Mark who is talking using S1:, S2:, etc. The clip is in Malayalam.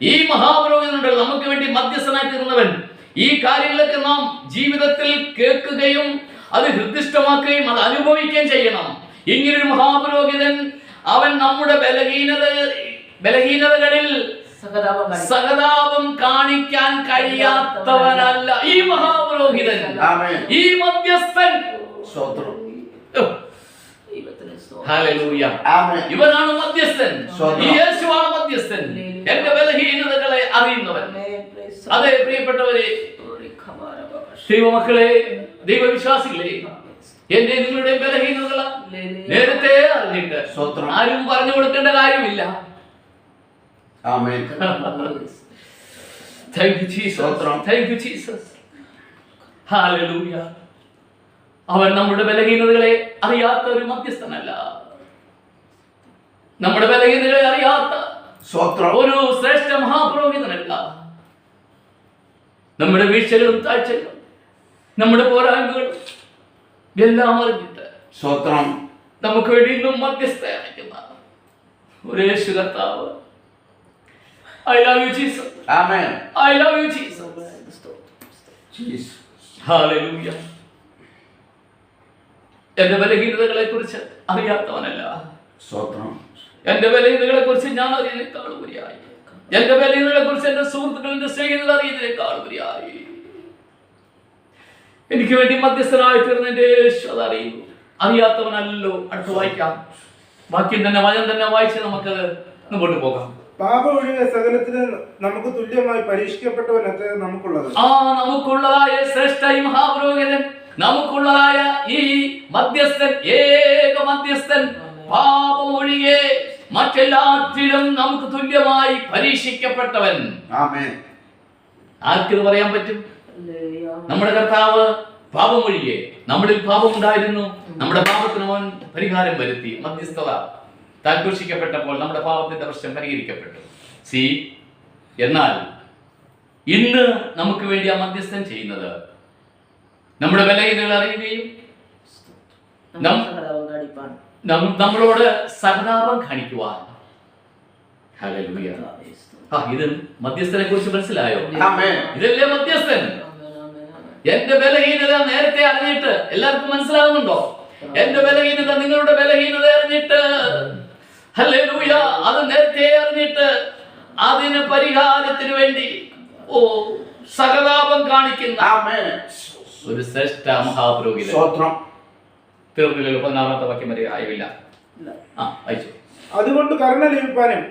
S1: ഈ മഹാപുരോഹിതനുണ്ട് നമുക്ക് വേണ്ടി മധ്യസ്ഥനായി തീർന്നവൻ. ഈ കാര്യങ്ങളൊക്കെ നാം ജീവിതത്തിൽ കേൾക്കുകയും അത് ഹൃദിഷ്ടമാക്കുകയും അത് അനുഭവിക്കുകയും ചെയ്യണം. ഇങ്ങനൊരു മഹാപുരോഹിതൻ അവൻ നമ്മുടെ ബലഹീനതകളിൽ സഹതാപം കാണിക്കാൻ കഴിയാത്തവനല്ല ഈ മഹാപുരോഹിതൻ, ഈ മധ്യസ്ഥൻ. ഹല്ലേലൂയ. ഇവനാണ് മധ്യസ്ഥൻ, യേശുവാണ് മധ്യസ്ഥൻ, എന്റെ ബലഹീനതകളെ അറിയുന്നവൻ. അതെ പ്രിയപ്പെട്ടവരെ, ദൈവമക്കളെ, ദൈവവിശ്വാസികളെ, എന്റെ നിങ്ങളുടെ ബലഹീനതകൾ നേരത്തെ അറിഞ്ഞിട്ട് ആരും പറഞ്ഞു കൊടുക്കേണ്ട കാര്യമില്ല.
S2: ആമേൻ.
S1: Thank you Jesus. Thank you Jesus. Hallelujah. അവൻ നമ്മുടെ ബലഹീനതകളെ അറിയാത്ത ഒരു മധ്യസ്ഥനല്ല, നമ്മുടെ ബലഹീനതകളെ അറിയാത്ത ഒരു ശ്രേഷ്ഠ മഹാപുരോഹിതനല്ല. നമ്മുടെ വീഴ്ചകളും താഴ്ചകളും നമ്മുടെ പോരായ്മകളും എല്ലാം അറിഞ്ഞിട്ട് നമുക്ക് വേണ്ടി ഇന്നും മധ്യസ്ഥയായിരിക്കുന്ന ഒരു യേശു കർത്താവ്. I love you Jesus.
S2: Amen.
S1: I love you Jesus.
S2: Jesus.
S1: Hallelujah. എന്റെ ബലഹീനതകളെ കുറിച്ച് അറിയാത്തവനല്ല. എന്റെ ബലഹീനതകളെ കുറിച്ച് ഞാൻ അറിയുന്നതിനേക്കാൾ ഉപരിയായി, എന്റെ ബലഹീനതകളെ കുറിച്ച് എന്റെ സുഹൃത്തുക്കളുടെ സ്നേഹിതർ അറിയുന്നതിനേക്കാൾ ഉപരിയായി എനിക്ക് വേണ്ടി മധ്യസ്ഥനായി തീർന്ന എന്റെ യേശു അത് അറിയുന്നു. അറിയാത്തവനല്ലോ. അടുത്ത് വായിക്കാം. വാക്യം തന്നെ വചനം തന്നെ വായിച്ച് നമുക്ക് മുമ്പോട്ട് പോകാം.
S3: പാപം ഒഴികെ സകലത്തിന് നമുക്ക് തുല്യമായി പരീക്ഷിക്കപ്പെട്ടവനത്രേ നമുക്കുള്ളത്.
S1: നമുക്കുള്ളതായ ശ്രേഷ്ഠ ഈ മഹാപുരോഹിതൻ, നമുക്കുള്ളതായ ഈ മധ്യസ്ഥൻ, ഏക മധ്യസ്ഥൻ, പാപം ഒഴികെ മറ്റെല്ലാത്തിലും നമുക്ക് തുല്യമായി പരീക്ഷിക്കപ്പെട്ടവൻ. ആർക്കിത് പറയാൻ പറ്റും? നമ്മുടെ കർത്താവ് പാപം ഒഴികെ, നമ്മളിൽ പാപം ഉണ്ടായിരുന്നു, നമ്മുടെ പാപത്തിന് അവൻ പരിഹാരം വരുത്തി. മധ്യസ്ഥത താൻ ക്രൂശിക്കപ്പെട്ടപ്പോൾ നമ്മുടെ പാപത്തിന്റെ പ്രശ്നം പരിഹരിക്കപ്പെട്ടു. എന്നാൽ ഇന്ന് നമുക്ക് വേണ്ടി ആ മധ്യസ്ഥൻ ചെയ്യുന്നത് നമ്മുടെ ബലഹീനതകൾ അറിയുകയും നമ്മളോട് സഹതാപം കാണിക്കുവാൻ. ഇത് മധ്യസ്ഥനെ കുറിച്ച് മനസ്സിലായോ? ഇതല്ലേ മധ്യസ്ഥൻ. എന്റെ ബലഹീനത നേരത്തെ അറിഞ്ഞിട്ട് എല്ലാവർക്കും മനസ്സിലാകുന്നുണ്ടോ? എന്റെ ബലഹീനത നിങ്ങളുടെ ബലഹീനത അറിഞ്ഞിട്ട്, ഹല്ലേലൂയ, അത് നേരത്തെ അറിഞ്ഞിട്ട് അതിന് പരിഹാരത്തിന് വേണ്ടി സഹതാപം കാണിക്കുന്ന ഒരു ശ്രേഷ്ഠ മഹാപുരോഹിതൻ. തീർന്നില്ലല്ലോ. 14-ാമത്തെ വാക്യം വരെ ആയില്ല. അയച്ചു.
S3: അതുകൊണ്ട് കരുണ ലഭിക്കാനും